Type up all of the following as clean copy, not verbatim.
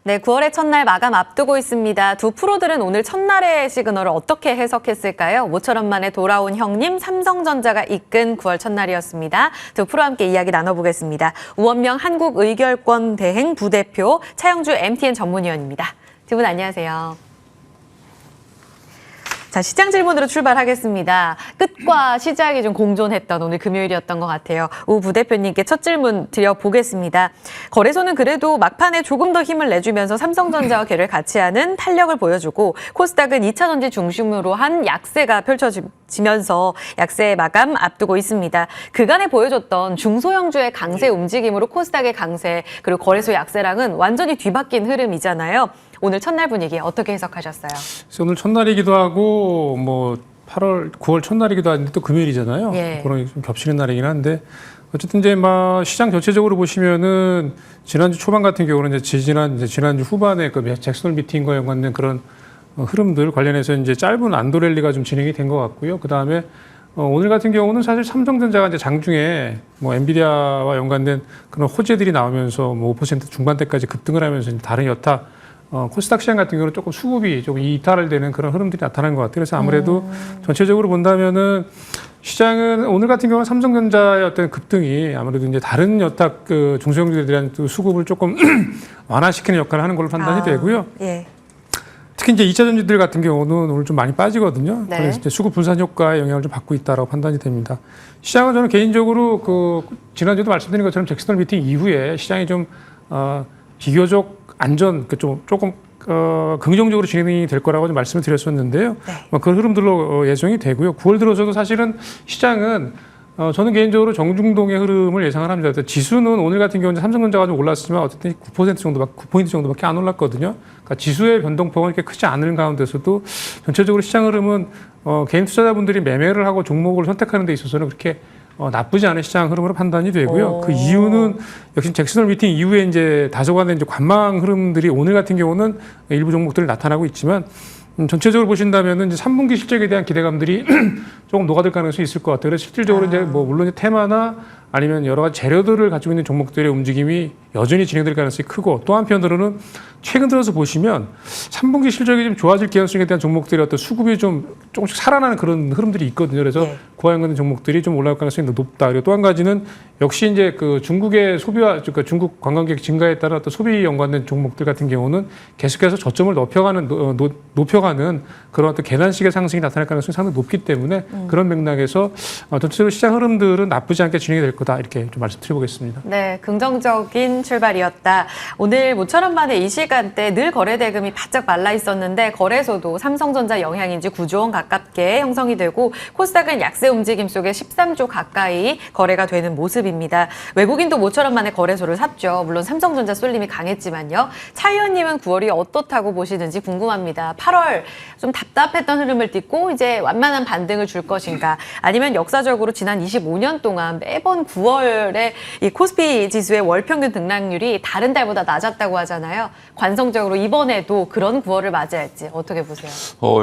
네, 9월의 첫날 마감 앞두고 있습니다. 두 프로들은 오늘 첫날의 시그널을 어떻게 해석했을까요? 모처럼 만에 돌아온 형님 삼성전자가 이끈 9월 첫날이었습니다. 두 프로 함께 이야기 나눠보겠습니다. 우원명 한국의결권대행 부대표 차영주 MTN 전문위원입니다. 두 분 안녕하세요. 자, 시장 질문으로 출발하겠습니다. 끝과 시작이 좀 공존했던 오늘 금요일이었던 것 같아요. 우 부대표님께 첫 질문 드려보겠습니다. 거래소는 그래도 막판에 조금 더 힘을 내주면서 삼성전자와 계를 같이 하는 탄력을 보여주고 코스닥은 2차전지 중심으로 한 약세가 펼쳐지면서 약세 마감 앞두고 있습니다. 그간에 보여줬던 중소형주의 강세 움직임으로 코스닥의 강세 그리고 거래소 약세랑은 완전히 뒤바뀐 흐름이잖아요. 오늘 첫날 분위기 어떻게 해석하셨어요? 오늘 첫날이기도 하고 뭐 9월 첫날이기도 한데 또 금요일이잖아요. 예. 그런 좀 겹치는 날이긴 한데 어쨌든 이제 막 시장 전체적으로 보시면은 지난주 초반 같은 경우는 지난주 후반에 그 잭슨 미팅과 연관된 그런 흐름들 관련해서 이제 짧은 안도 랠리가 좀 진행이 된 것 같고요. 그 다음에 오늘 같은 경우는 사실 삼성전자가 이제 장중에 뭐 엔비디아와 연관된 그런 호재들이 나오면서 뭐 5% 중반대까지 급등을 하면서 다른 여타 코스닥 시장 같은 경우는 조금 수급이 조금 이탈되는 그런 흐름들이 나타난 것 같아요. 그래서 아무래도 전체적으로 본다면은 시장은 오늘 같은 경우는 삼성전자의 어떤 급등이 아무래도 이제 다른 여타 그 중소형주들에 대한 또 수급을 조금 완화시키는 역할을 하는 걸로 판단이 되고요. 예. 특히 이제 2차 전지들 같은 경우는 오늘 좀 많이 빠지거든요. 네. 그래서 이제 수급 분산 효과에 영향을 좀 받고 있다라고 판단이 됩니다. 시장은 저는 개인적으로 그 지난주에도 말씀드린 것처럼 잭슨 미팅 이후에 시장이 좀 비교적 안전 조금 긍정적으로 진행이 될 거라고 좀 말씀을 드렸었는데요. 네. 그런 흐름들로 예정이 되고요. 9월 들어서도 사실은 시장은 저는 개인적으로 정중동의 흐름을 예상을 합니다. 지수는 오늘 같은 경우는 삼성전자가 좀 올랐지만 어쨌든 9% 정도밖에 9포인트 정도밖에 안 올랐거든요. 그러니까 지수의 변동폭은 이렇게 크지 않은 가운데서도 전체적으로 시장 흐름은 개인 투자자분들이 매매를 하고 종목을 선택하는 데 있어서는 그렇게 나쁘지 않은 시장 흐름으로 판단이 되고요. 그 이유는 역시 잭슨 미팅 이후에 이제 다소간의 이제 관망 흐름들이 오늘 같은 경우는 일부 종목들이 나타나고 있지만 전체적으로 보신다면은 이제 3분기 실적에 대한 기대감들이 조금 녹아들 가능성이 있을 것 같아요. 그래서 실질적으로 이제 뭐 물론 테마나 아니면 여러 가지 재료들을 가지고 있는 종목들의 움직임이 여전히 진행될 가능성이 크고 또 한편으로는 최근 들어서 보시면 3분기 실적이 좀 좋아질 개연성에 대한 종목들의 어떤 수급이 좀 조금씩 살아나는 그런 흐름들이 있거든요. 그래서 그와 연관된 종목들이 좀 올라갈 가능성이 높다. 그리고 또 한 가지는 역시 이제 그 중국의 소비와 그러니까 중국 관광객 증가에 따라 또 소비 연관된 종목들 같은 경우는 계속해서 저점을 높여가는 그런 어떤 계단식의 상승이 나타날 가능성이 상당히 높기 때문에 그런 맥락에서 전체적으로 시장 흐름들은 나쁘지 않게 진행이 될 거다 이렇게 좀 말씀드려보겠습니다. 네, 긍정적인 출발이었다. 오늘 모처럼 만에 이 시간대 늘 거래대금이 바짝 말라 있었는데 거래소도 삼성전자 영향인지 9조 원 가깝게 형성이 되고 코스닥은 약세 움직임 속에 13조 가까이 거래가 되는 모습입니다. 외국인도 모처럼 만에 거래소를 샀죠. 물론 삼성전자 쏠림이 강했지만요. 차 의원님은 9월이 어떻다고 보시는지 궁금합니다. 8월 좀 답답했던 흐름을 딛고 이제 완만한 반등을 줄 것인가 아니면 역사적으로 지난 25년 동안 매번 9월에 이 코스피 지수의 월평균 등락률이 다른 달보다 낮았다고 하잖아요. 관성적으로 이번에도 그런 9월을 맞이할지 어떻게 보세요?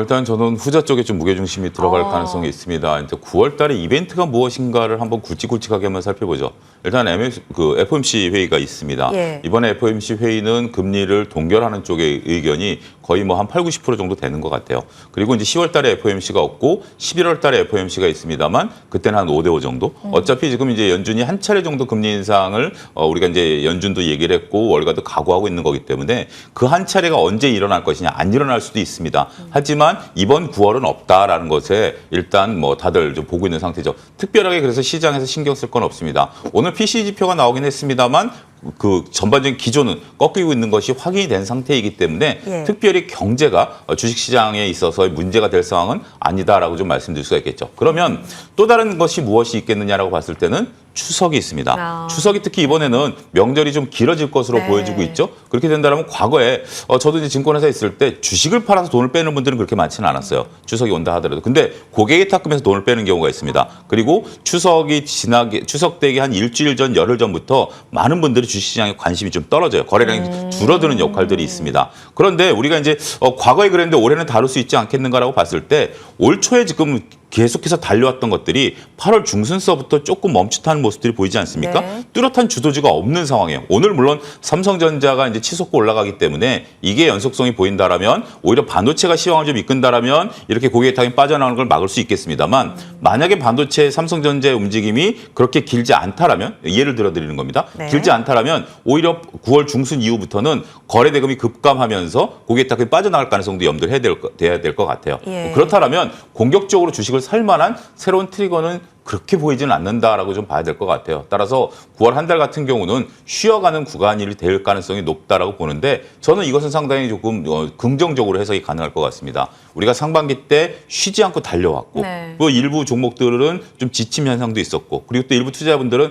일단 저는 후자 쪽에 좀 무게중심이 들어갈 가능성이 있습니다. 이제 9월 달에 이벤트가 무엇인가를 한번 굵직굵직하게 한번 살펴보죠. 일단 FOMC 회의가 있습니다. 예. 이번에 FOMC 회의는 금리를 동결하는 쪽의 의견이 거의 뭐 한 8, 90% 정도 되는 것 같아요. 그리고 이제 10월 달에 FOMC가 없고 11월 달에 FOMC가 있습니다만 그때는 한 5대5 정도. 어차피 지금 이제 연준이 한 차례 정도 금리 인상을 우리가 이제 연준도 얘기를 했고 월가도 각오하고 있는 거기 때문에 그 한 차례가 언제 일어날 것이냐 안 일어날 수도 있습니다. 하지만 이번 9월은 없다라는 것에 일단 뭐 다들 좀 보고 있는 상태죠. 특별하게 그래서 시장에서 신경 쓸 건 없습니다. 오늘 PCE 지표가 나오긴 했습니다만 그 전반적인 기조는 꺾이고 있는 것이 확인이 된 상태이기 때문에 특별히 경제가 주식시장에 있어서 문제가 될 상황은 아니다라고 좀 말씀드릴 수가 있겠죠. 그러면 또 다른 것이 무엇이 있겠느냐라고 봤을 때는 추석이 있습니다. 추석이 특히 이번에는 명절이 좀 길어질 것으로 보여지고 있죠. 그렇게 된다면 과거에 저도 이제 증권회사에 있을 때 주식을 팔아서 돈을 빼는 분들은 그렇게 많지는 않았어요. 추석이 온다 하더라도. 근데 고객의 탁금에서 돈을 빼는 경우가 있습니다. 그리고 추석 되기 한 일주일 전, 열흘 전부터 많은 분들이 주식시장에 관심이 좀 떨어져요. 거래량이 줄어드는 역할들이 있습니다. 그런데 우리가 이제 과거에 그랬는데 올해는 다룰 수 있지 않겠는가라고 봤을 때 올 초에 지금 계속해서 달려왔던 것들이 8월 중순서부터 조금 멈칫하는 모습들이 보이지 않습니까? 네. 뚜렷한 주도주가 없는 상황이에요. 오늘 물론 삼성전자가 이제 치솟고 올라가기 때문에 이게 연속성이 보인다라면 오히려 반도체가 시황을 좀 이끈다라면 이렇게 고객의 타격이 빠져나오는 걸 막을 수 있겠습니다만 만약에 반도체 삼성전자의 움직임이 그렇게 길지 않다라면 예를 들어드리는 겁니다. 네. 길지 않다라면 오히려 9월 중순 이후부터는 거래 대금이 급감하면서 고객의 타격이 빠져나갈 가능성도 염두를 해야 될 것 같아요. 예. 그렇다면 공격적으로 주식을 살 만한 새로운 트리거는 그렇게 보이지는 않는다라고 좀 봐야 될 것 같아요. 따라서 9월 한 달 같은 경우는 쉬어가는 구간이 될 가능성이 높다라고 보는데 저는 이것은 상당히 조금 긍정적으로 해석이 가능할 것 같습니다. 우리가 상반기 때 쉬지 않고 달려왔고 네. 또 일부 종목들은 좀 지침 현상도 있었고 그리고 또 일부 투자자분들은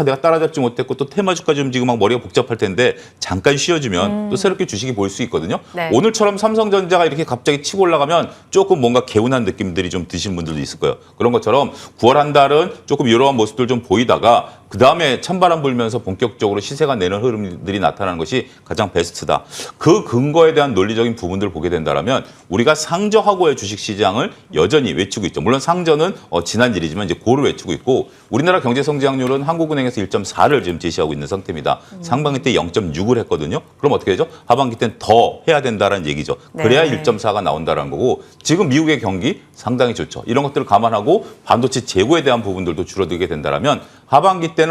내가 따라잡지 못했고 또 테마주까지 움직이면 막 머리가 복잡할 텐데 잠깐 쉬어주면 또 새롭게 주식이 보일 수 있거든요. 네. 오늘처럼 삼성전자가 이렇게 갑자기 치고 올라가면 조금 뭔가 개운한 느낌들이 좀 드시는 분들도 있을 거예요. 그런 것처럼 9월 한 달은 조금 이러한 모습들 좀 보이다가 그다음에 찬바람 불면서 본격적으로 시세가 내는 흐름들이 나타나는 것이 가장 베스트다. 그 근거에 대한 논리적인 부분들을 보게 된다면 우리가 상저하고의 주식시장을 여전히 외치고 있죠. 물론 상저는 지난 일이지만 이제 고를 외치고 있고 우리나라 경제성장률은 한국은행에서 1.4를 지금 제시하고 있는 상태입니다. 상반기 때 0.6을 했거든요. 그럼 어떻게 되죠? 하반기 때는 더 해야 된다는 얘기죠. 그래야 네. 1.4가 나온다는 거고 지금 미국의 경기 상당히 좋죠. 이런 것들을 감안하고 반도체 재고에 대한 부분들도 줄어들게 된다면 하반기 때는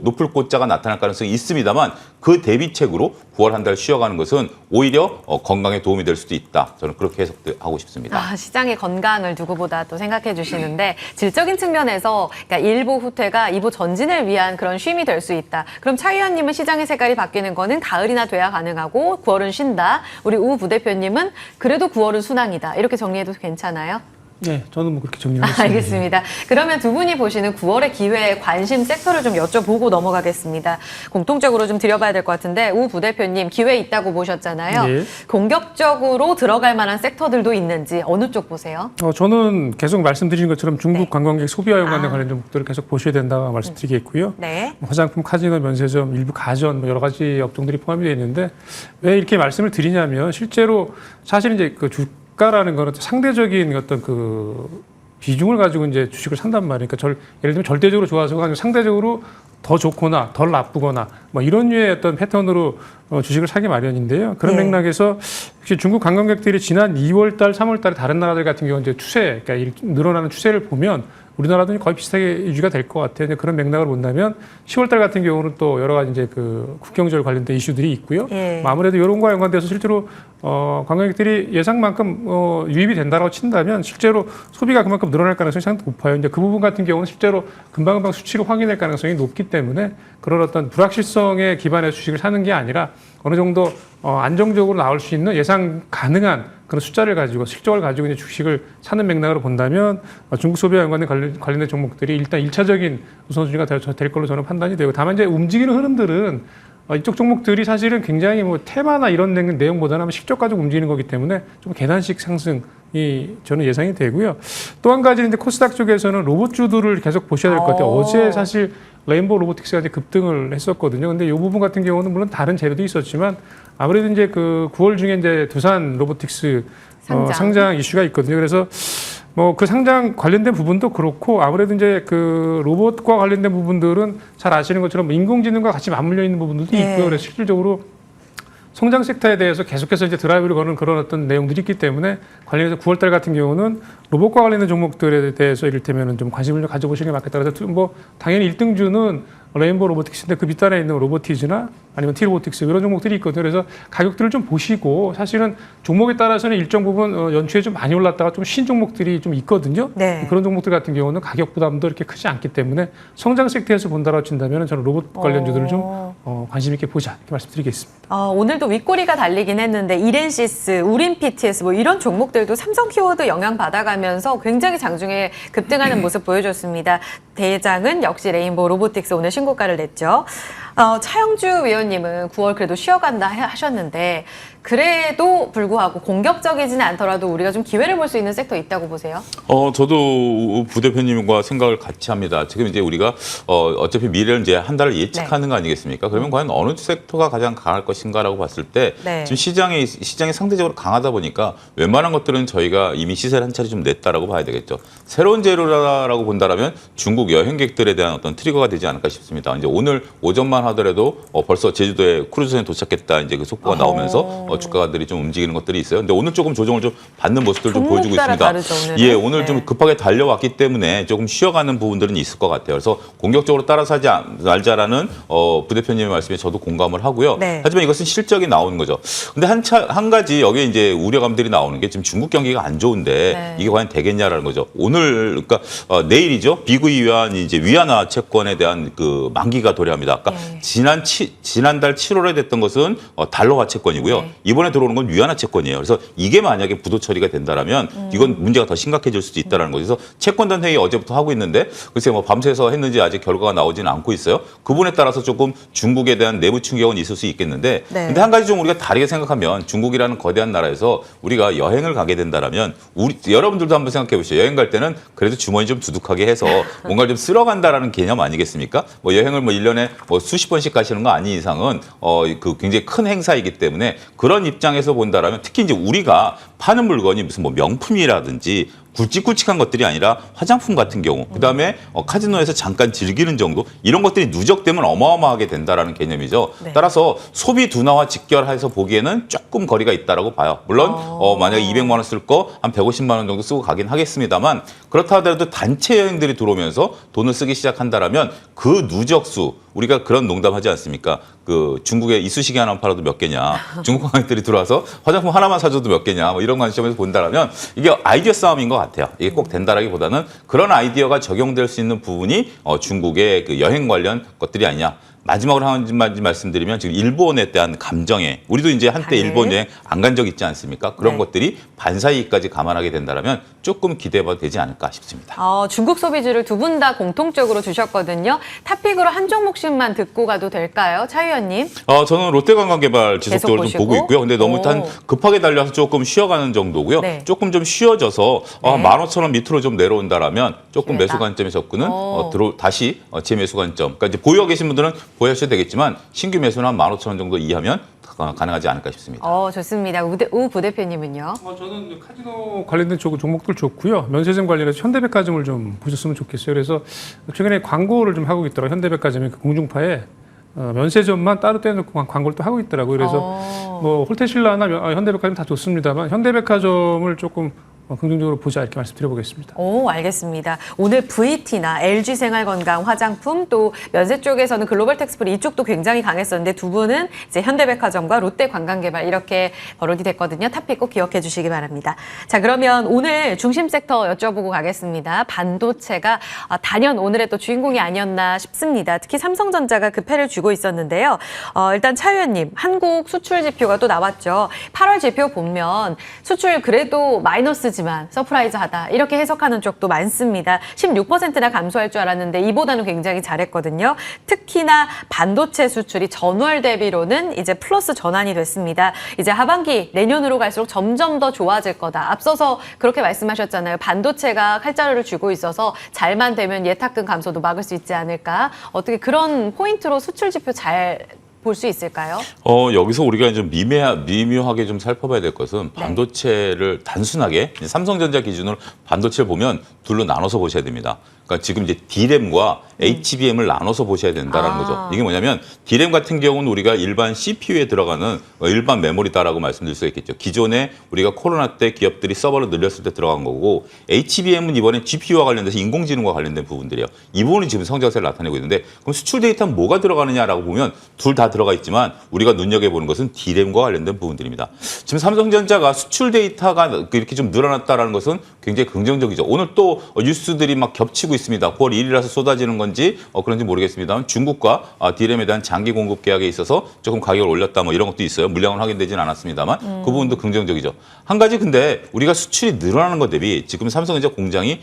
높을 고자가 나타날 가능성이 있습니다만 그 대비책으로 9월 한 달 쉬어가는 것은 오히려 건강에 도움이 될 수도 있다. 저는 그렇게 해석하고 싶습니다. 시장의 건강을 누구보다 또 생각해 주시는데 질적인 측면에서 그러니까 일보 후퇴가 이보 전진을 위한 그런 쉼이 될 수 있다. 그럼 차 의원님은 시장의 색깔이 바뀌는 거는 가을이나 돼야 가능하고 9월은 쉰다. 우리 우 부대표님은 그래도 9월은 순항이다. 이렇게 정리해도 괜찮아요? 네, 저는 뭐 그렇게 정리했습니다. 알겠습니다. 그러면 두 분이 보시는 9월의 기회 관심 섹터를 좀 여쭤보고 넘어가겠습니다. 공통적으로 좀 드려봐야 될 것 같은데 우 부대표님 기회 있다고 보셨잖아요. 예. 공격적으로 들어갈 만한 섹터들도 있는지 어느 쪽 보세요? 저는 계속 말씀드린 것처럼 중국 네. 관광객 소비와 연관된 관련 종목들을 계속 보셔야 된다고 말씀드리겠고요. 네. 화장품, 카지노, 면세점, 일부 가전 여러 가지 업종들이 포함이 되어 있는데 왜 이렇게 말씀을 드리냐면 실제로 사실 이제 그 주가라는 거는 상대적인 어떤 그 비중을 가지고 이제 주식을 산단 말이에요. 그러니까 예를 들면 절대적으로 좋아서가 아니고 상대적으로 더 좋거나 덜 나쁘거나 뭐 이런 류의 어떤 패턴으로 주식을 사기 마련인데요. 그런 네. 맥락에서 혹시 중국 관광객들이 지난 2월 달, 3월 달에 다른 나라들 같은 경우는 이제 추세, 그러니까 늘어나는 추세를 보면 우리나라도 거의 비슷하게 유지가 될 것 같아요. 이제 그런 맥락을 본다면 10월 달 같은 경우는 또 여러 가지 이제 그 국경절 관련된 이슈들이 있고요. 예. 뭐 아무래도 이런 거와 연관돼서 실제로 관광객들이 예상만큼 유입이 된다고 친다면 실제로 소비가 그만큼 늘어날 가능성이 상당히 높아요. 이제 그 부분 같은 경우는 실제로 금방금방 수치로 확인될 가능성이 높기 때문에 그런 어떤 불확실성에 기반해 주식을 사는 게 아니라 어느 정도 안정적으로 나올 수 있는 예상 가능한 그런 숫자를 가지고 실적을 가지고 이제 주식을 사는 맥락으로 본다면 중국 소비와 연관된 관련된 종목들이 일단 1차적인 우선순위가 될 걸로 저는 판단이 되고 다만 이제 움직이는 흐름들은 이쪽 종목들이 사실은 굉장히 뭐 테마나 이런 내용보다는 실적 가지고 움직이는 거기 때문에 좀 계단식 상승이 저는 예상이 되고요. 또 한 가지는 이제 코스닥 쪽에서는 로봇주들을 계속 보셔야 될 것 같아요. 어제 사실 레인보우 로보틱스가 이제 급등을 했었거든요. 근데 이 부분 같은 경우는 물론 다른 재료도 있었지만 아무래도 이제 그 9월 중에 이제 두산 로보틱스 상장 이슈가 있거든요. 그래서 뭐 그 상장 관련된 부분도 그렇고 아무래도 이제 그 로봇과 관련된 부분들은 잘 아시는 것처럼 인공지능과 같이 맞물려 있는 부분들도 있고요. 그래서 실질적으로 성장 섹터에 대해서 계속해서 이제 드라이브를 거는 그런 어떤 내용들이 있기 때문에 관련해서 9월달 같은 경우는 로봇과 관련된 종목들에 대해서 이를테면은 좀 관심을 좀 가져보시는 게 맞겠다. 그래서 뭐 당연히 1등주는 레인보우 로보틱스인데 그 밑단에 있는 로보티즈나 아니면 T로보틱스 이런 종목들이 있거든요. 그래서 가격들을 좀 보시고 사실은 종목에 따라서는 일정 부분 연초에 좀 많이 올랐다가 좀 쉰 종목들이 좀 있거든요. 네. 그런 종목들 같은 경우는 가격 부담도 이렇게 크지 않기 때문에 성장 섹터에서 본다라고 친다면 저는 로봇 관련주들을 좀 관심 있게 보자 이렇게 말씀드리겠습니다. 오늘도 윗꼬리가 달리긴 했는데 이렌시스, 우린 PTS 뭐 이런 종목들도 삼성 키워드 영향 받아가면서 굉장히 장중에 급등하는 모습 보여줬습니다. 대장은 역시 레인보우 로보틱스 오늘 신고가를 냈죠. 차영주 위원님 의원님은 9월 그래도 쉬어간다 하셨는데 그래도 불구하고 공격적이지는 않더라도 우리가 좀 기회를 볼 수 있는 섹터 있다고 보세요? 저도 부대표님과 생각을 같이 합니다. 지금 이제 우리가 어차피 미래를 이제 한 달을 예측하는 거 아니겠습니까? 그러면 과연 어느 섹터가 가장 강할 것인가라고 봤을 때 네. 지금 시장이 상대적으로 강하다 보니까 웬만한 것들은 저희가 이미 시세를 한 차례 좀 냈다라고 봐야 되겠죠. 새로운 재료라고 본다라면 중국 여행객들에 대한 어떤 트리거가 되지 않을까 싶습니다. 이제 오늘 오전만 하더라도 벌써 제주도에 크루즈선에 도착했다 이제 그 속보가 나오면서 주가들이 좀 움직이는 것들이 있어요. 근데 오늘 조금 조정을 좀 받는 모습들 좀 보여주고 있습니다. 다르죠, 오늘은. 예, 오늘 네. 좀 급하게 달려왔기 때문에 조금 쉬어가는 부분들은 있을 것 같아요. 그래서 공격적으로 따라서 하지 말자라는 부대표님의 말씀에 저도 공감을 하고요. 네. 하지만 이것은 실적이 나오는 거죠. 근데 한 가지 여기에 이제 우려감들이 나오는 게 지금 중국 경기가 안 좋은데 네. 이게 과연 되겠냐라는 거죠. 오늘 그러니까 내일이죠. 비구 위안 이제 위안화 채권에 대한 그 만기가 도래합니다. 아까 네. 지난달 7월에 됐던 것은 달러화 채권이고요. 네. 이번에 들어오는 건 위안화 채권이에요. 그래서 이게 만약에 부도 처리가 된다라면 이건 문제가 더 심각해질 수도 있다는 거죠. 그래서 채권단 회의 어제부터 하고 있는데 글쎄 뭐 밤새서 했는지 아직 결과가 나오지는 않고 있어요. 그분에 따라서 조금 중국에 대한 내부 충격은 있을 수 있겠는데 네. 근데 한 가지 좀 우리가 다르게 생각하면 중국이라는 거대한 나라에서 우리가 여행을 가게 된다라면 여러분들도 한번 생각해 보시죠. 여행 갈 때는 그래도 주머니 좀 두둑하게 해서 뭔가 좀 쓸어간다라는 개념 아니겠습니까? 뭐 여행을 뭐 1년에 뭐 수십 번씩 가시는 거 아닌 이상은 그 굉장히 큰 행사이기 때문에 그런 입장에서 본다라면 특히 이제 우리가 파는 물건이 무슨 뭐 명품이라든지 굵직굵직한 것들이 아니라 화장품 같은 경우, 그다음에 카지노에서 잠깐 즐기는 정도 이런 것들이 누적되면 어마어마하게 된다라는 개념이죠. 네. 따라서 소비 둔화와 직결해서 보기에는 조금 거리가 있다라고 봐요. 물론 만약에 200만 원 쓸 거 한 150만 원 정도 쓰고 가긴 하겠습니다만 그렇다 하더라도 단체 여행들이 들어오면서 돈을 쓰기 시작한다라면 그 누적수 우리가 그런 농담하지 않습니까? 그 중국에 이쑤시개 하나 팔아도 몇 개냐, 중국 관광객들이 들어와서 화장품 하나만 사줘도 몇 개냐, 뭐 이런 관점에서 본다라면 이게 아이디어 싸움인 것 같아요. 이게 꼭 된다라기보다는 그런 아이디어가 적용될 수 있는 부분이 중국의 그 여행 관련 것들이 아니냐. 마지막으로 한 가지 말씀드리면 지금 일본에 대한 감정에 우리도 이제 한때 일본 여행 안 간 적 있지 않습니까? 그런 네. 것들이 반사이익까지 감안하게 된다면 조금 기대해봐도 되지 않을까 싶습니다. 중국 소비주를 두 분 다 공통적으로 주셨거든요. 탑픽으로 한 종목씩만 듣고 가도 될까요? 차 의원님. 저는 롯데관광개발 지속적으로 계속 좀 보고 있고요. 근데 너무 오. 급하게 달려서 조금 쉬어가는 정도고요. 네. 조금 좀 쉬어져서 네. 15,000원 밑으로 좀 내려온다라면 조금 기회다. 매수 관점에 접근은 오. 다시 재매수 관점. 그러니까 이제 보유하고 계신 분들은 보유하셔도 되겠지만 신규 매수는 한 15,000원 정도 이하면 가능하지 않을까 싶습니다. 좋습니다. 우 부대표님은요? 저는 카지노 관련된 종목들 좋고요. 면세점 관련해서 현대백화점을 좀 보셨으면 좋겠어요. 그래서 최근에 광고를 좀 하고 있더라고요. 현대백화점이 그 공중파에 면세점만 따로 떼놓고 광고를 또 하고 있더라고요. 그래서 뭐 홀테신라나 현대백화점 다 좋습니다만 현대백화점을 조금 긍정적으로 보자 이렇게 말씀드려보겠습니다. 알겠습니다. 오늘 VT나 LG생활건강 화장품 또 면세 쪽에서는 글로벌 텍스프리 이쪽도 굉장히 강했었는데 두 분은 이제 현대백화점과 롯데관광개발 이렇게 거론이 됐거든요. 탑픽 꼭 기억해 주시기 바랍니다. 자, 그러면 오늘 중심 섹터 여쭤보고 가겠습니다. 반도체가 단연 오늘의 또 주인공이 아니었나 싶습니다. 특히 삼성전자가 급해를 쥐고 있었는데요. 일단 차 의원님, 한국 수출 지표가 또 나왔죠. 8월 지표 보면 수출 그래도 마이너스 지만 서프라이즈하다 이렇게 해석하는 쪽도 많습니다. 16%나 감소할 줄 알았는데 이보다는 굉장히 잘했거든요. 특히나 반도체 수출이 전월 대비로는 이제 플러스 전환이 됐습니다. 이제 하반기 내년으로 갈수록 점점 더 좋아질 거다. 앞서서 그렇게 말씀하셨잖아요. 반도체가 칼자루를 쥐고 있어서 잘만 되면 예탁금 감소도 막을 수 있지 않을까. 어떻게 그런 포인트로 수출 지표 잘 볼 수 있을까요? 여기서 우리가 좀 미묘하게 좀 살펴봐야 될 것은 반도체를 단순하게 삼성전자 기준으로 반도체를 보면 둘로 나눠서 보셔야 됩니다. 그러니까 지금 이제 D램과 HBM을 나눠서 보셔야 된다는 거죠. 이게 뭐냐면 D램 같은 경우는 우리가 일반 CPU에 들어가는 일반 메모리다라고 말씀드릴 수 있겠죠. 기존에 우리가 코로나 때 기업들이 서버를 늘렸을 때 들어간 거고 HBM은 이번에 GPU와 관련돼서 인공지능과 관련된 부분들이에요. 이 부분이 지금 성장세를 나타내고 있는데 그럼 수출 데이터는 뭐가 들어가느냐라고 보면 둘 다 들어가 있지만 우리가 눈여겨보는 것은 D램과 관련된 부분들입니다. 지금 삼성전자가 수출 데이터가 이렇게 좀 늘어났다는 것은 굉장히 긍정적이죠. 오늘 또 뉴스들이 막 겹치고 있습니다. 9월 1일이라서 쏟아지는 건지 그런지 모르겠습니다만 중국과 D램에 대한 장기 공급 계약에 있어서 조금 가격을 올렸다 뭐 이런 것도 있어요. 물량은 확인되지는 않았습니다만 그 부분도 긍정적이죠. 한 가지 근데 우리가 수출이 늘어나는 것 대비 지금 삼성전자 공장이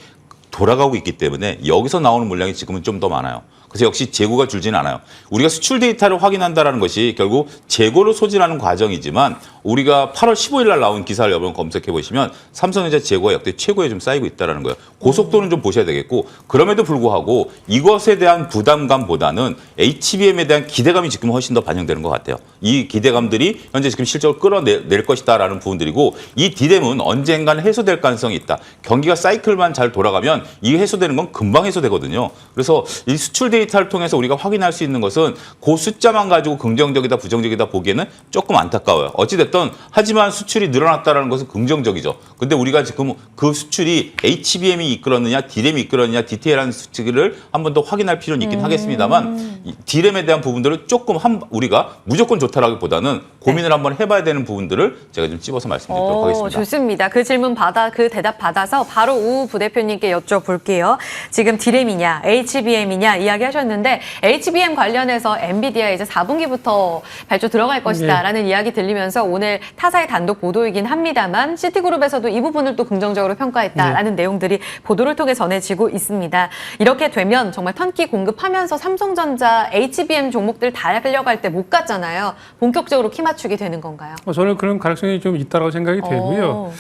돌아가고 있기 때문에 여기서 나오는 물량이 지금은 좀 더 많아요. 그래서 역시 재고가 줄지는 않아요. 우리가 수출 데이터를 확인한다는 것이 결국 재고를 소진하는 과정이지만 우리가 8월 15일 날 나온 기사를 여러분 검색해 보시면 삼성전자 재고가 역대 최고에 좀 쌓이고 있다는 거예요. 고속도는 좀 보셔야 되겠고 그럼에도 불구하고 이것에 대한 부담감보다는 HBM에 대한 기대감이 지금 훨씬 더 반영되는 것 같아요. 이 기대감들이 현재 지금 실적을 끌어낼 것이다라는 부분들이고 이 디램은 언젠가는 해소될 가능성이 있다. 경기가 사이클만 잘 돌아가면 이 해소되는 건 금방 해소되거든요. 그래서 이 수출 데이터를 통해서 우리가 확인할 수 있는 것은 그 숫자만 가지고 긍정적이다 부정적이다 보기에는 조금 안타까워요. 어찌됐든 하지만 수출이 늘어났다는 것은 긍정적이죠. 근데 우리가 지금 그 수출이 HBM이 이끌었느냐 디램이 이끌었느냐 디테일한 수치를 한 번 더 확인할 필요는 있긴 하겠습니다만 이 디램에 대한 부분들을 조금 우리가 무조건 좋다라기보다는 고민을 한번 해봐야 되는 부분들을 제가 좀 찝어서 말씀드리도록 하겠습니다. 좋습니다. 그 대답 받아서 바로 우 부대표님께 여쭤볼게요. 지금 디램이냐 HBM이냐 이야기하셨는데 HBM 관련해서 엔비디아 이제 4분기부터 발주 들어갈 것이다라는 이야기 들리면서 오늘 타사의 단독 보도이긴 합니다만 시티그룹에서도 이 부분을 또 긍정적으로 평가했다라는 내용들이 보도를 통해 전해지고 있습니다. 이렇게 되면 정말 턴키 공급하면서 삼성전자 HBM 종목들 다 끌려갈 때 못 갔잖아요. 본격적으로 키 맞추게 되는 건가요? 저는 그런 가능성이 좀 있다고 생각이 되고요.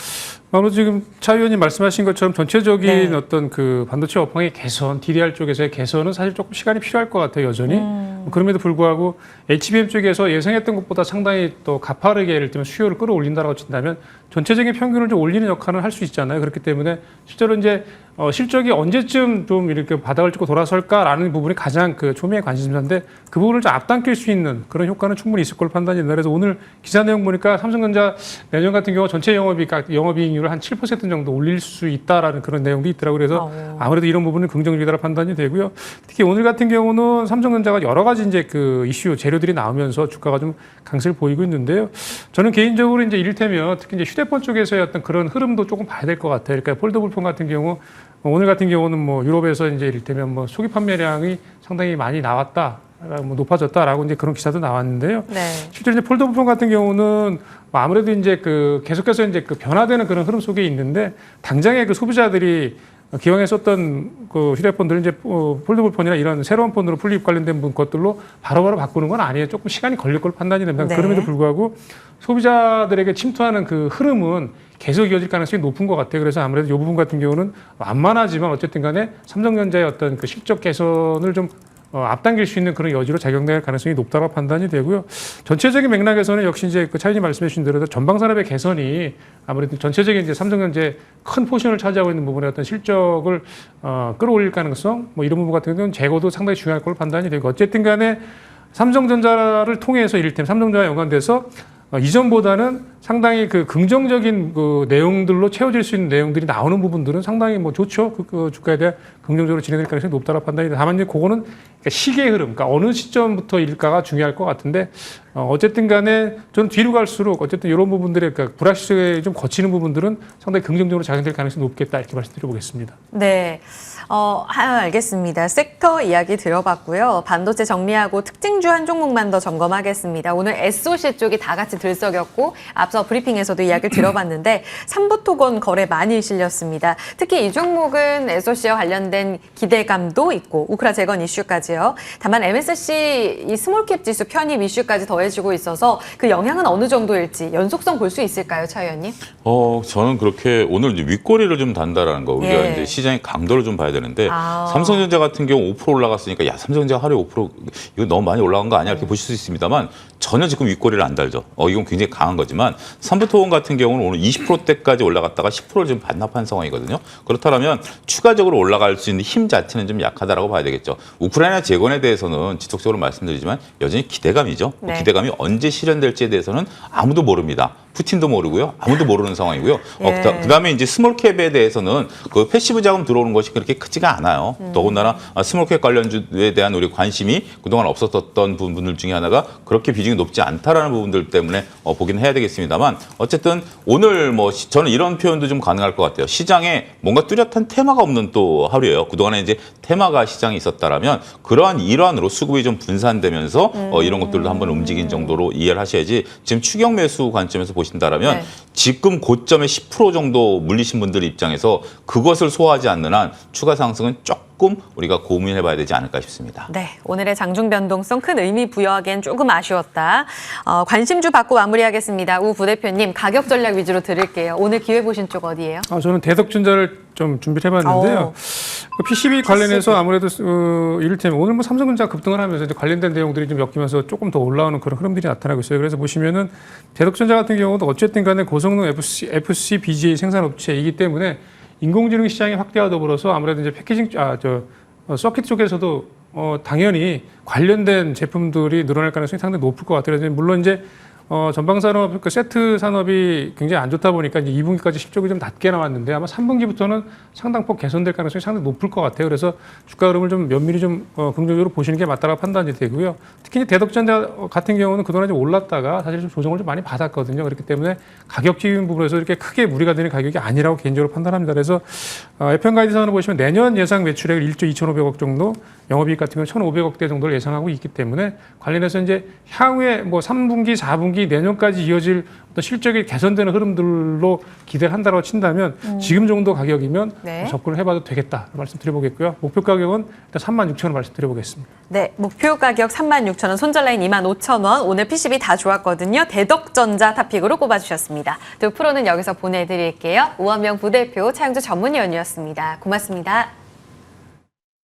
아무래도 지금 차 의원님 말씀하신 것처럼 전체적인 어떤 그 반도체 업황의 개선, DDR 쪽에서의 개선은 사실 조금 시간이 필요할 것 같아요, 여전히. 그럼에도 불구하고 HBM 쪽에서 예상했던 것보다 상당히 또 가파르게 예를 들면 수요를 끌어올린다라고 친다면 전체적인 평균을 좀 올리는 역할을 할 수 있잖아요. 그렇기 때문에 실제로 이제 실적이 언제쯤 좀 이렇게 바닥을 찍고 돌아설까라는 부분이 가장 그 초미의 관심사인데 그 부분을 좀 앞당길 수 있는 그런 효과는 충분히 있을 걸로 판단이 된다. 그래서 오늘 기사 내용 보니까 삼성전자 내년 같은 경우 전체 영업이익률을 한 7% 정도 올릴 수 있다라는 그런 내용도 있더라고요. 그래서 아무래도 이런 부분은 긍정적이다라 판단이 되고요. 특히 오늘 같은 경우는 삼성전자가 여러 가지 이제 그 이슈 재료들이 나오면서 주가가 좀 강세를 보이고 있는데요. 저는 개인적으로 이제 이를테면 특히 이제 휴대폰 쪽에서의 어떤 그런 흐름도 조금 봐야 될 것 같아요. 그러니까 폴더블폰 같은 경우 오늘 같은 경우는 뭐 유럽에서 이제 이를테면 뭐 소기 판매량이 상당히 많이 나왔다. 뭐 높아졌다라고 이제 그런 기사도 나왔는데요. 실제로 이제 폴더블폰 같은 경우는 아무래도 이제 그 계속해서 이제 그 변화되는 그런 흐름 속에 있는데 당장의 그 소비자들이 기왕에 썼던 그 휴대폰들을 이제 폴더블폰이나 이런 새로운 폰으로 풀립 관련된 것들로 바로바로 바꾸는 건 아니에요. 조금 시간이 걸릴 걸로 판단이 됩니다. 그럼에도 불구하고 소비자들에게 침투하는 그 흐름은 계속 이어질 가능성이 높은 것 같아요. 그래서 아무래도 이 부분 같은 경우는 완만하지만 어쨌든 간에 삼성전자의 어떤 그 실적 개선을 좀 앞당길 수 있는 그런 여지로 작용될 가능성이 높다고 판단이 되고요. 전체적인 맥락에서는 역시 이제 그 차이님 말씀해 주신 대로 전방 산업의 개선이 아무래도 전체적인 이제 삼성전자의 큰 포션을 차지하고 있는 부분의 어떤 실적을 끌어올릴 가능성 뭐 이런 부분 같은 경우는 재고도 상당히 중요할 걸로 판단이 되고 어쨌든 간에 삼성전자를 통해서 이를테면 삼성전자와 연관돼서 이전보다는 상당히 그 긍정적인 그 내용들로 채워질 수 있는 내용들이 나오는 부분들은 상당히 뭐 좋죠. 그 주가에 대해 긍정적으로 진행될 가능성이 높다고 판단이 돼. 다만 이제 그거는 시기의 흐름, 그러니까 어느 시점부터일까가 중요할 것 같은데 어쨌든 간에 저는 뒤로 갈수록 어쨌든 이런 부분들의 그러니까 불확실성이 좀 거치는 부분들은 상당히 긍정적으로 작용될 가능성이 높겠다 이렇게 말씀드려보겠습니다. 네. 알겠습니다. 섹터 이야기 들어봤고요. 반도체 정리하고 특징주 한 종목만 더 점검하겠습니다. 오늘 SOC 쪽이 다 같이 들썩였고 앞서 브리핑에서도 이야기를 들어봤는데 삼부토건 거래 많이 실렸습니다. 특히 이 종목은 SOC와 관련된 기대감도 있고 우크라 재건 이슈까지요. 다만 MSCI 이 스몰캡 지수 편입 이슈까지 더해지고 있어서 그 영향은 어느 정도일지 연속성 볼 수 있을까요, 차 의원님? 저는 그렇게 오늘 이제 윗꼬리를 좀 단다라는 거 우리가 이제 시장의 강도를 좀 봐야 되는데 삼성전자 같은 경우 5% 올라갔으니까 야 삼성전자 하루에 5% 이거 너무 많이 올라간 거 아니야 이렇게 보실 수 있습니다만 전혀 지금 윗꼬리를 안 달죠. 이건 굉장히 강한 거지만 삼부토건 같은 경우는 오늘 20%대까지 올라갔다가 10%를 좀 반납한 상황이거든요. 그렇다면 추가적으로 올라갈 수 있는 힘 자체는 좀 약하다라고 봐야 되겠죠. 우크라이나 재건에 대해서는 지속적으로 말씀드리지만 여전히 기대감이죠. 그 기대감이 언제 실현될지에 대해서는 아무도 모릅니다. 푸틴도 모르고요. 아무도 모르는 상황이고요. 그다음에 이제 스몰캡에 대해서는 그 패시브 자금 들어오는 것이 그렇게 크지가 않아요. 더군다나 스몰캡 관련주에 대한 우리 관심이 그동안 없었던 부분들 중에 하나가 그렇게 비중이 높지 않다라는 부분들 때문에 보긴 해야 되겠습니다만 어쨌든 오늘 뭐 저는 이런 표현도 좀 가능할 것 같아요. 시장에 뭔가 뚜렷한 테마가 없는 또 하루예요. 그동안에 이제 테마가 시장에 있었다라면 그러한 일환으로 수급이 좀 분산되면서 이런 것들도 한번 움직인 정도로 이해를 하셔야지 지금 추격 매수 관점에서 보신다라면 네. 지금 고점의 10% 정도 물리신 분들 입장에서 그것을 소화하지 않는 한 추가 상승은 조금 우리가 고민해봐야 되지 않을까 싶습니다. 네, 오늘의 장중 변동성 큰 의미 부여하기엔 조금 아쉬웠다. 관심주 받고 마무리하겠습니다. 우 부대표님 가격 전략 위주로 들을게요. 오늘 기회 보신 쪽 어디예요? 저는 대덕전자를 좀 준비를 해봤는데요. 그 PCB 관련해서 아무래도 이를테면 오늘 뭐 삼성전자 급등을 하면서 이제 관련된 내용들이 좀 엮이면서 조금 더 올라오는 그런 흐름들이 나타나고 있어요. 그래서 보시면은 대덕전자 같은 경우도 어쨌든 간에 고성능 FCBGA 생산업체이기 때문에 인공지능 시장의 확대와 더불어서 아무래도 이제 패키징, 서킷 쪽에서도 당연히 관련된 제품들이 늘어날 가능성이 상당히 높을 것 같아요. 물론 이제 전방산업, 그 세트 산업이 굉장히 안 좋다 보니까 이제 2분기까지 실적이 좀 낮게 나왔는데 아마 3분기부터는 상당폭 개선될 가능성이 상당히 높을 것 같아요. 그래서 주가 흐름을 좀 면밀히 좀 긍정적으로 보시는 게 맞다고 판단이 되고요. 특히 대덕전자 같은 경우는 그동안 좀 올랐다가 사실 좀 조정을 좀 많이 받았거든요. 그렇기 때문에 가격적인 부분에서 이렇게 크게 무리가 되는 가격이 아니라고 개인적으로 판단합니다. 그래서 FM 가이드선을 보시면 내년 예상 매출액 1조 2,500억 정도, 영업이익 같은 경우 1,500억대 정도를 예상하고 있기 때문에 관련해서 이제 향후에 뭐 3분기, 4분기 내년까지 이어질 어떤 실적이 개선되는 흐름들로 기대를 한다고 친다면 지금 정도 가격이면 네. 접근을 해봐도 되겠다 말씀드려보겠고요. 목표 가격은 일단 36,000원 말씀드려보겠습니다. 네, 목표 가격 36,000원, 손절라인 25,000원. 오늘 PCB 다 좋았거든요. 대덕전자 탑픽으로 꼽아주셨습니다. 두 프로는 여기서 보내드릴게요. 우원명 부대표 차영주 전문위원이었습니다. 고맙습니다.